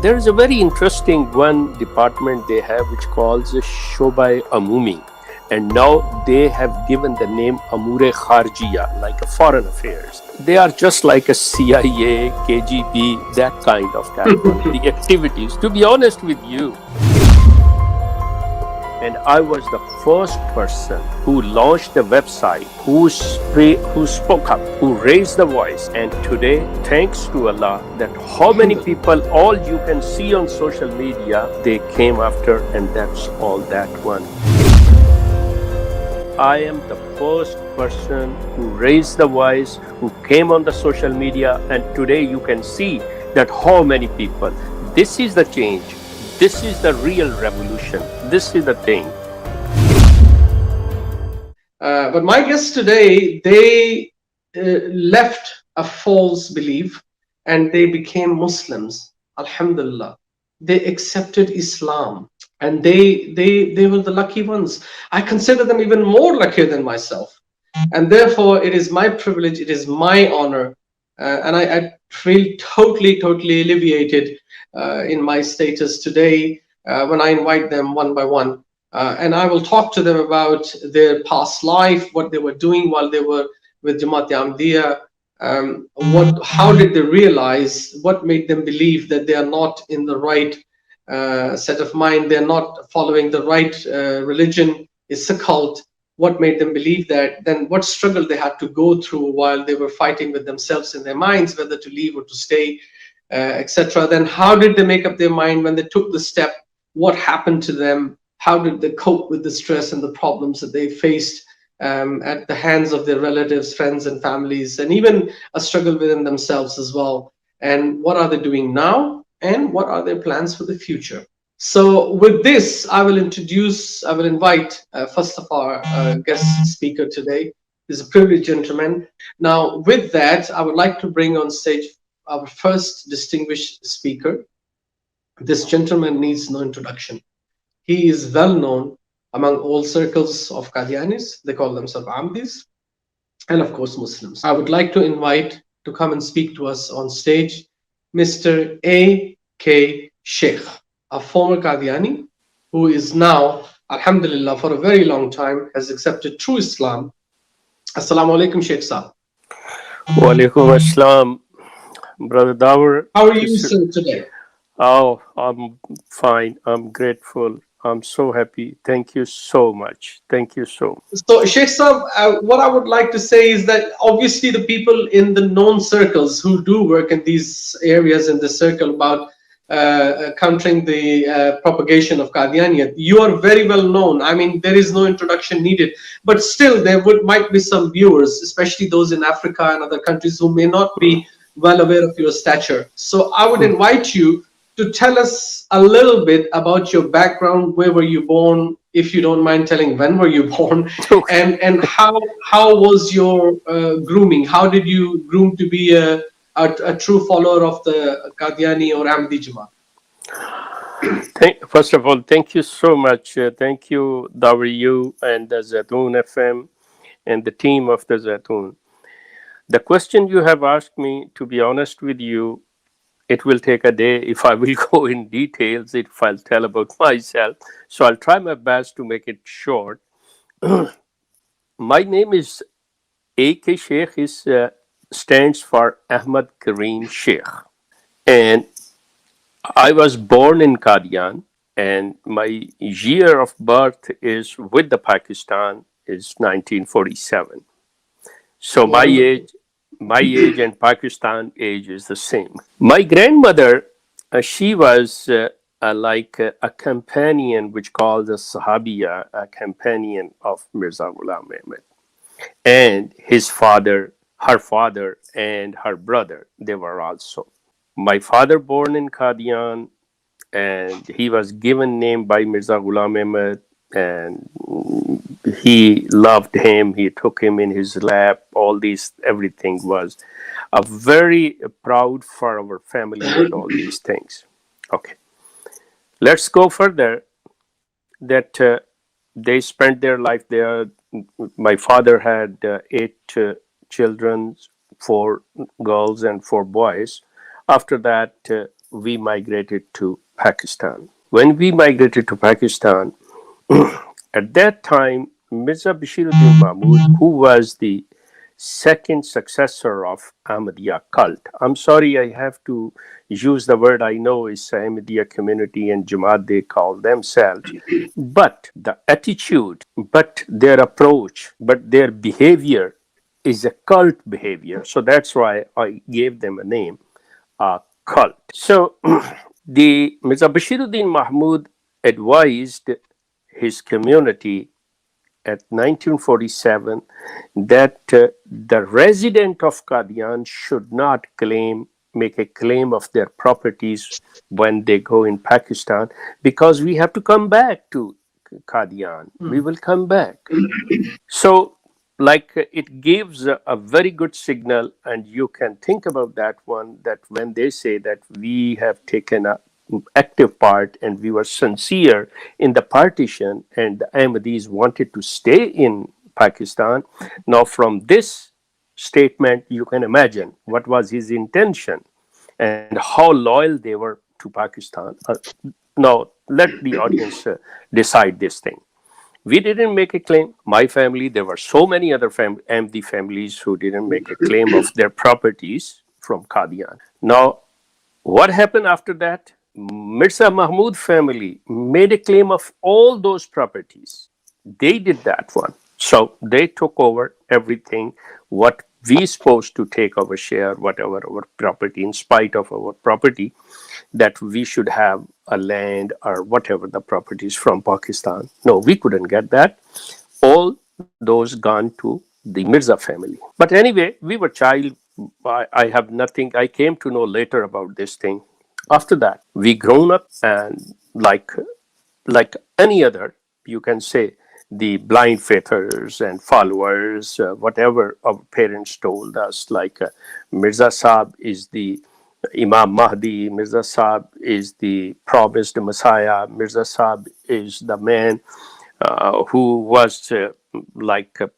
There is a very interesting one department they have which calls Shobai Amumi. And now they have given the name Amure Kharjiya, like a foreign affairs. They are just like a CIA, KGB, that kind of one. The activities, to be honest with you. And I was the first person who launched the website, who spoke up, who raised the voice. And today, thanks to Allah, that how many people, all you can see on social media, they came after, and that's all that one. I am the first person who raised the voice, who came on the social media, and today you can see that how many people. This is the change. This is the real revolution. This is the thing. But my guests today, they left a false belief and they became Muslims. Alhamdulillah. They accepted Islam. And they were the lucky ones. I consider them even more luckier than myself. And therefore, it is my privilege, it is my honor. And I feel totally alleviated in my status today when I invite them one by one. And I will talk to them about their past life, what they were doing while they were with Jamaat Ahmadiyya, how did they realize, what made them believe that they are not in the right set of mind, they're not following the right religion, it's a cult. What made them believe that? Then what struggle they had to go through while they were fighting with themselves in their minds, whether to leave or to stay, etc. Then how did they make up their mind when they took the step? What happened to them? How did they cope with the stress and the problems that they faced at the hands of their relatives, friends, and families, and even a struggle within themselves as well? And what are they doing now? And what are their plans for the future? So with this, I will invite first of our guest speaker today. He's a privileged gentleman. Now, with that, I would like to bring on stage our first distinguished speaker. This gentleman needs no introduction. He is well known among all circles of Qadianis. They call themselves Ahmadis, and of course Muslims. I would like to invite to come and speak to us on stage Mr. AK Sheikh, a former Qadiani who is now, alhamdulillah, for a very long time has accepted true Islam. Assalamu alaikum, Sheikh Sahib. Wa alaikum assalam, Brother Dawar. How are you, sir, today? Oh, I'm fine. I'm grateful. I'm so happy. Thank you so much. Thank you so much. So, Sheikh Sahib, what I would like to say is that obviously the people in the known circles who do work in these areas in the circle about countering the propagation of Qadianiyat, you are very well known. I mean, there is no introduction needed, but still there might be some viewers, especially those in Africa and other countries, who may not be well aware of your stature. So I would invite you to tell us a little bit about your background. Where were you born? If you don't mind telling, when were you born? Okay. And how was your grooming? How did you groom to be a true follower of the Qadiani or Ahmadi Jamaat? First of all, thank you so much. Thank you, you and the Zaitoon FM and the team of the Zaitoon. The question you have asked me, to be honest with you, it will take a day if I will go in details, if I'll tell about myself. So I'll try my best to make it short. My name is AK Sheikh, stands for Ahmad Karim Sheikh. And I was born in Qadian, and my year of birth is with the Pakistan is 1947. So my age and Pakistan age is the same. My grandmother, she was like a companion, which called a Sahabiya, a companion of Mirza Ghulam Ahmad. And his father, her father, and her brother, they were also. My father born in Qadian, and he was given name by Mirza Ghulam Ahmad, and he loved him, he took him in his lap, all these, everything was a very proud for our family and all these things. Okay, let's go further. That they spent their life there. My father had 8 children, 4 girls and 4 boys. After that, we migrated to Pakistan. When we migrated to Pakistan, at that time, Mirza Bashiruddin Mahmud, who was the second successor of Ahmadiyya cult. I'm sorry, I have to use the word I know is Ahmadiyya community and Jamaat, they call themselves. But the attitude, but their approach, but their behavior is a cult behavior. So that's why I gave them a name, a cult. So the Mirza Bashiruddin Mahmud advised his community at 1947 that the resident of Qadian should not make a claim of their properties when they go in Pakistan, because we have to come back to Qadian. We will come back. So, like, it gives a very good signal, and you can think about that one, that when they say that we have taken a active part and we were sincere in the partition and the Ahmadis wanted to stay in Pakistan. Now, from this statement, you can imagine what was his intention and how loyal they were to Pakistan. Now, let the audience decide this thing. We didn't make a claim. My family, there were so many other Ahmadi families who didn't make a claim of their properties from Qadian. Now, what happened after that? Mirza Mahmud family made a claim of all those properties. They did that one. So they took over everything, what we supposed to take our share, whatever our property, in spite of our property, that we should have a land or whatever the properties from Pakistan. No, we couldn't get that. All those gone to the Mirza family. But anyway, we were child. I have nothing. I came to know later about this thing. After that, we grown up, and like any other, you can say, the blind faithers and followers, whatever our parents told us, like Mirza Sahib is the Imam Mahdi, Mirza Sahib is the promised Messiah, Mirza Sahib is the man who was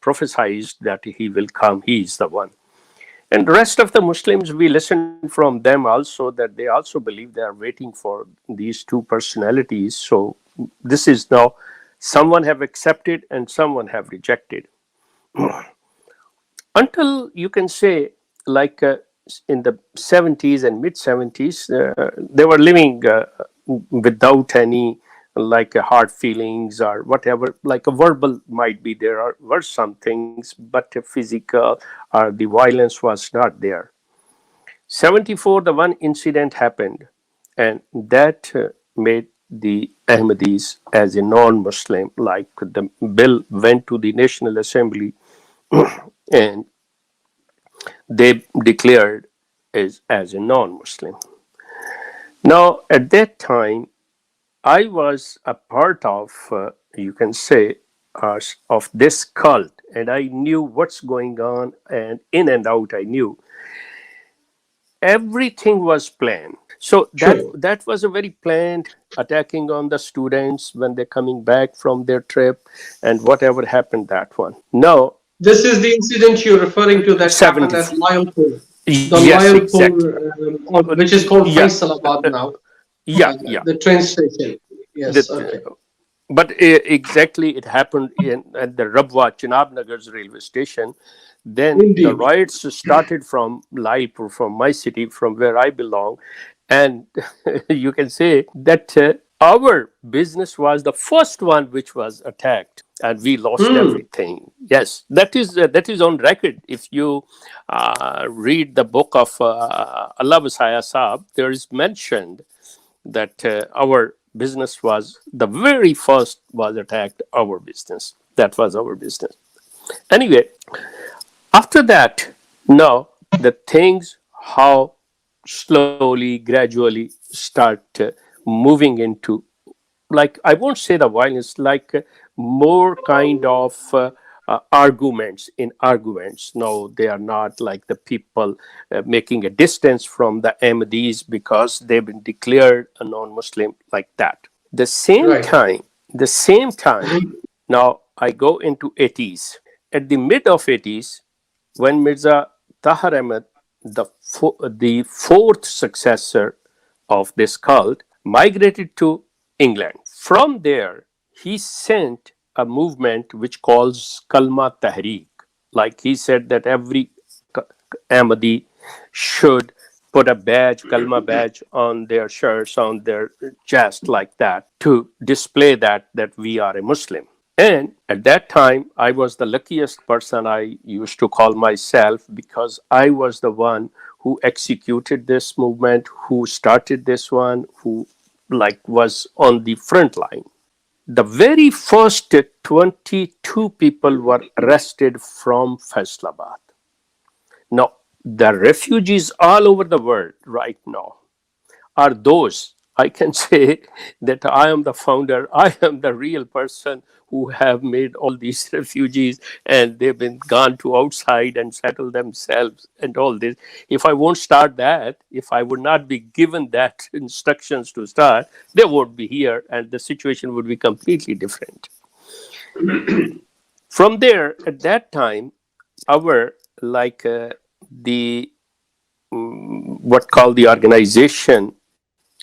prophesied that he will come, he is the one. And the rest of the Muslims, we listen from them also, that they also believe they are waiting for these two personalities. So this is now, someone have accepted and someone have rejected. Until, you can say, like in the 70s and mid 70s, they were living without any hard feelings or whatever, like a verbal might be there, were some things, but physical or the violence was not there. 74, the one incident happened, and that made the Ahmadis as a non-Muslim, like the bill went to the National Assembly and they declared as a non-Muslim. Now, at that time, I was a part of, you can say, of this cult, and I knew what's going on, and in and out, I knew everything was planned. So Sure. that was a very planned attacking on the students when they're coming back from their trip, and whatever happened, that one. No, This is the incident you're referring to that happened 70. at Lyallpur, the Yes, exactly. Lyallpur, which is called Yeah, Faisalabad now, yeah, yeah. the train station. Yes, That, okay. but exactly, it happened at the Rabwa Chenab Nagar's railway station. Then the Indeed. riots started from Laipur, from my city, from where I belong. And you can say that our business was the first one which was attacked, and we lost Hmm. everything. Yes, that is on record. If you read the book of Allah Vasaya Saab, there is mentioned that our business was the very first was attacked, our business, that was our business. Anyway, after that, now the things how slowly, gradually start moving into, like, I won't say the violence, like more kind of arguments in arguments. No, they are not like the people making a distance from the Ahmadis because they've been declared a non-Muslim, like that. The same Right. time, the same time, now I go into 80s. At the mid of 80s, when Mirza Tahir Ahmad, the fourth successor of this cult, migrated to England. From there, he sent a movement which calls Kalma Tahreek. Like he said that every Ahmadi should put a badge, Kalma badge on their shirts, on their chest, like that, to display that we are a Muslim. And at that time, I was the luckiest person, I used to call myself, because I was the one who executed this movement, who started this one, who like was on the front line. The very first 22 people were arrested from Faisalabad. Now, the refugees all over the world right now are those. I can say that I am the founder, I am the real person who have made all these refugees, and they've been gone to outside and settled themselves and all this. If I won't start that, if I would not be given that instructions to start, they won't be here and the situation would be completely different. From there, at that time, our like the what called the organization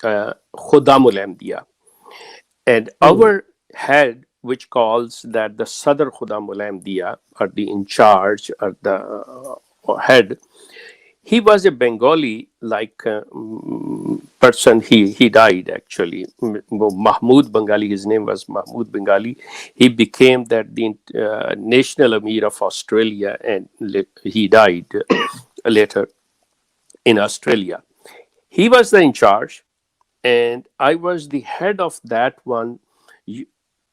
Khudamul Ahmadiyya, and Mm. our head, which calls that the Sadr Khudamul Ahmadiyya, or the in charge, or the head, he was a Bengali like person. He died actually. Mahmud Bengali. His name was Mahmud Bengali. He became that the national Amir of Australia, and he died later in Australia. He was the in charge, and I was the head of that one.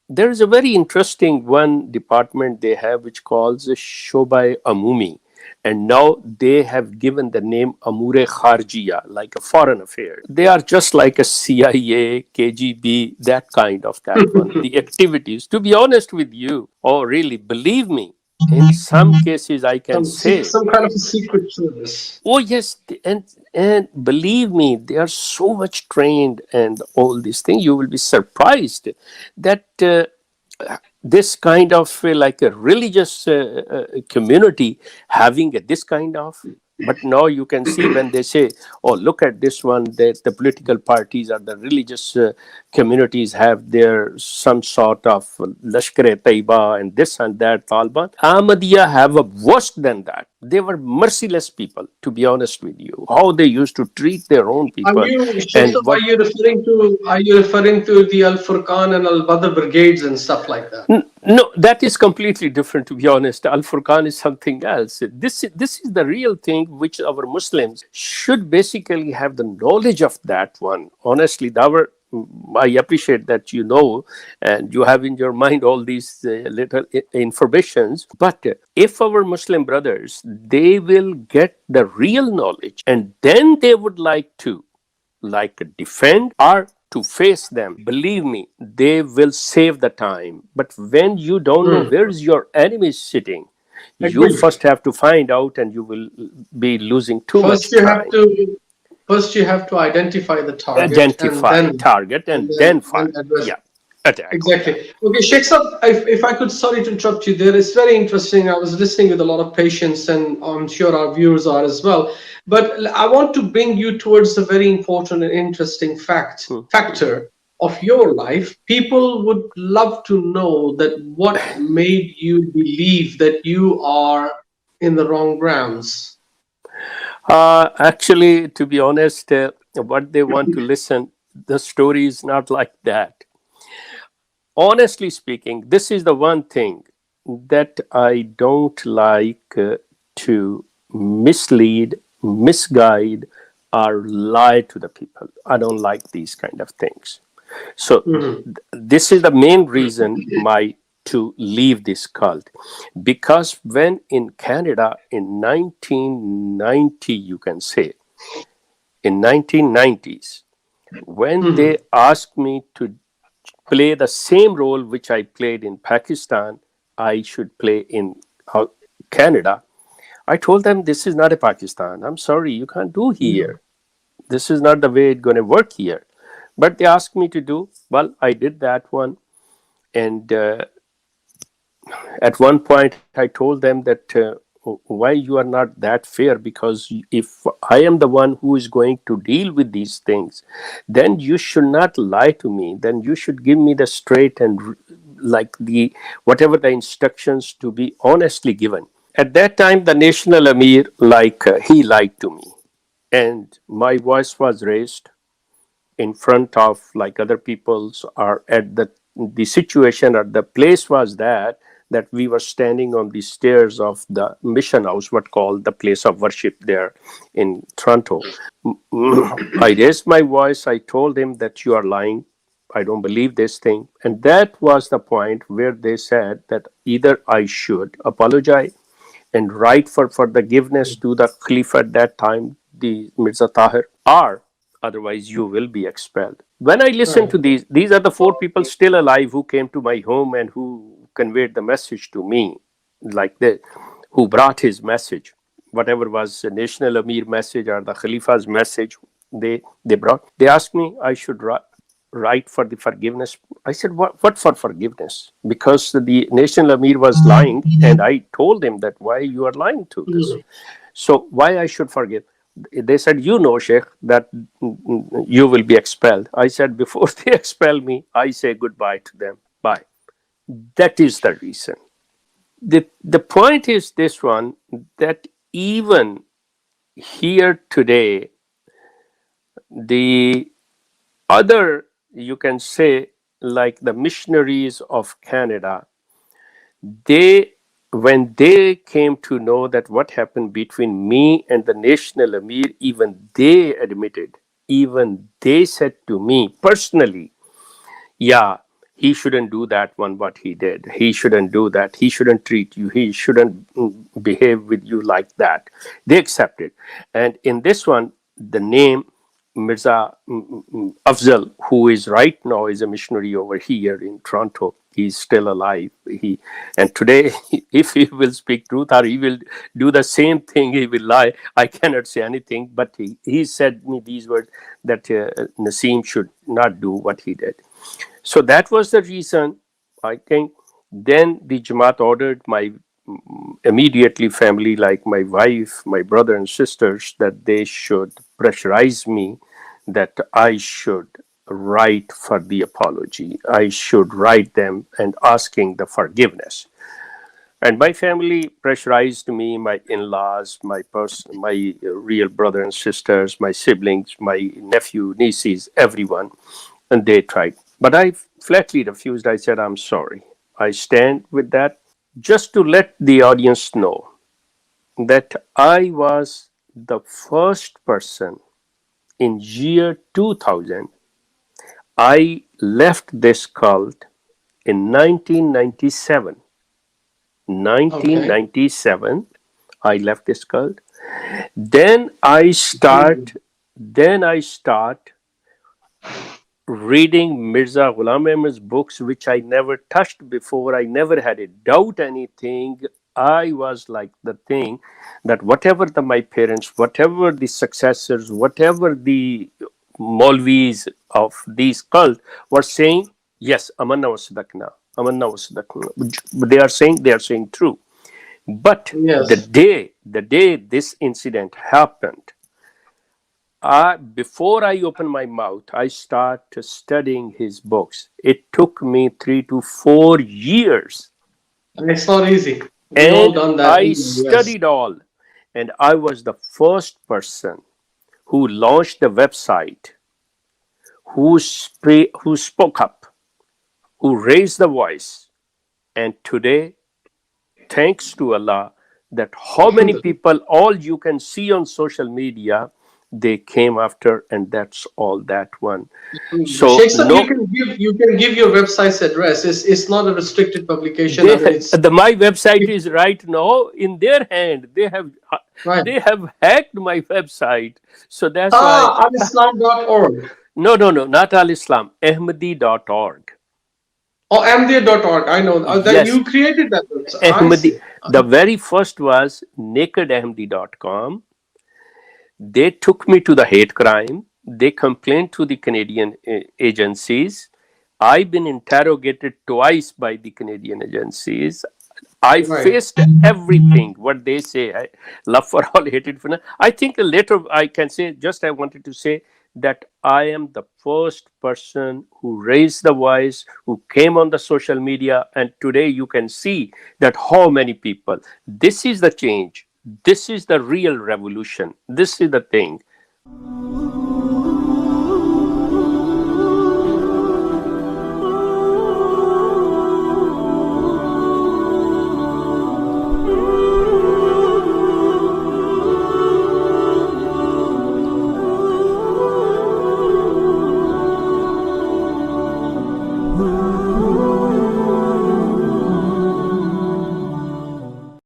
There is a very interesting one department they have which calls Shobai Amumi, and now they have given the name Amure Kharjiya, like a foreign affair. They are just like a CIA, KGB, that kind of that one. The activities, to be honest with you, oh really, believe me, in some cases I can say, Some kind of a secret service. oh yes, and believe me, they are so much trained and all these things. You will be surprised that this kind of like a religious community having this kind of. But now you can see when they say, "Oh, look at this one," that the political parties or the religious communities have their some sort of Lashkar-e-Taiba and this and that, Taliban. Ahmadiyya have a worse than that. They were merciless people, to be honest with you. How they used to treat their own Are people, you, Sheikh and Sahib, what. are you referring to the Al Furqan and Al Badr brigades and stuff like that? No, that is completely different, to be honest. Al Furqan is something else. This is the real thing which our Muslims should basically have the knowledge of that one. Honestly, I appreciate that you know and you have in your mind all these little informations. But if our Muslim brothers, they will get the real knowledge, and then they would like to like defend or to face them, believe me, they will save the time. But when you don't know Hmm. where is your enemy sitting, you Agreed. first have to find out, and you will be losing too First much you have time. to first you have to identify the target Identify target and and then then fight. address. Yeah, attack on that. Exactly. Okay, Sheikh Sahib, if I could, sorry to interrupt you there, it's very interesting. I was listening with a lot of patience, and I'm sure our viewers are as well. But I want to bring you towards a very important and interesting factor of your life. People would love to know that what made you believe that you are in the wrong grounds. Actually, to be honest, what they want to listen, the story is not like that. Honestly speaking, this is the one thing that I don't like to mislead, misguide, or lie to the people. I don't like these kind of things. So Mhm. this is the main reason my to leave this cult, because when in Canada in 1990, you can say in 1990s, when they Mhm. asked me to play the same role which I played in Pakistan, I should play in Canada. I told them this is not a Pakistan. I'm sorry, you can't do here. This is not the way it's going to work here. But they asked me to do, well, I did that one. And at one point, I told them that why you are not that fair? Because if I am the one who is going to deal with these things, then you should not lie to me. Then you should give me the straight and like the whatever the instructions to be honestly given. At that time, the national Amir, he lied to me, and my voice was raised in front of like other people's, or at the situation or the place was that we were standing on the stairs of the mission house, what called the place of worship there in Toronto. I raised my voice. I told him that you are lying. I don't believe this thing. And that was the point where they said that either I should apologize and write for forgiveness to the Khalifa at that time, the Mirza Tahir, or otherwise you will be expelled. When I listened Right. to these are the four people still alive who came to my home and who conveyed the message to me, like this, who brought his message, whatever was the National Amir message or the Khalifa's message, they brought. They asked me I should write for the forgiveness. I said, what for forgiveness? Because the National Amir was lying, and I told him that why you are lying to this. So why I should forgive? They said, you know, Sheikh, that you will be expelled. I said, before they expel me, I say goodbye to them. Bye. That is the reason. The point is this one, that even here today, the other, you can say, like the missionaries of Canada, they, when they came to know that what happened between me and the National Amir, even they admitted, even they said to me personally, yeah, he shouldn't do that one, what he did. He shouldn't do that. He shouldn't treat you. He shouldn't behave with you like that. They accepted. And in this one, the name Mirza Afzal, who is right now is a missionary over here in Toronto. He's still alive. And today, if he will speak truth or he will do the same thing, he will lie. I cannot say anything, but he said me these words that Naseem should not do what he did. So that was the reason, I think. Then the Jamaat ordered my immediately family, like my wife, my brother and sisters, that they should pressurize me, that I should write for the apology. I should write them and asking the forgiveness. And my family pressurized me, my in-laws, my real brother and sisters, my siblings, my nephew, nieces, everyone, and they tried. But I flatly refused. I said, I'm sorry. I stand with that. Just to let the audience know that I was the first person in year 2000. I left this cult in 1997. Okay. 1997, I left this cult. Then I start. Then I start reading Mirza Ghulam Ahmad's books, which I never touched before. I never had a doubt anything. I was like the thing that whatever my parents, whatever the successors, whatever the Maulvis of these cult were saying, yes, Amanna was Sadakna, Amanna was Sadakna. They are saying true. But Yes. the day this incident happened, before I open my mouth, I start studying his books. It took me 3 to 4 years, And it's not easy. We all and done that. I Yes. studied all. And I was the first person who launched the website, who spoke up, who raised the voice. And today, thanks to Allah, that how many Alhamdulillah. people, all you can see on social media, they came after, and that's all that one. So Sheikh Sahib, no, you can give your website's address. It's not a restricted publication. I mean, it's my website is right now in their hand. right. They have hacked my website, so that's why. Ah, alislam.org No, not Al Islam, Ahmadi.org. or md.org. I know. That Yes, you created that website. I Ahmadi. see. The very first was nakedahmadi.com. They took me to the hate crime. They complained to the Canadian agencies. I've been interrogated twice by the Canadian agencies. I Right. faced everything what they say. I love for all, hated for none. I think later I can say, just I wanted to say that I am the first person who raised the voice, who came on the social media, and today you can see that how many people. This is the change. This is the real revolution. This is the thing.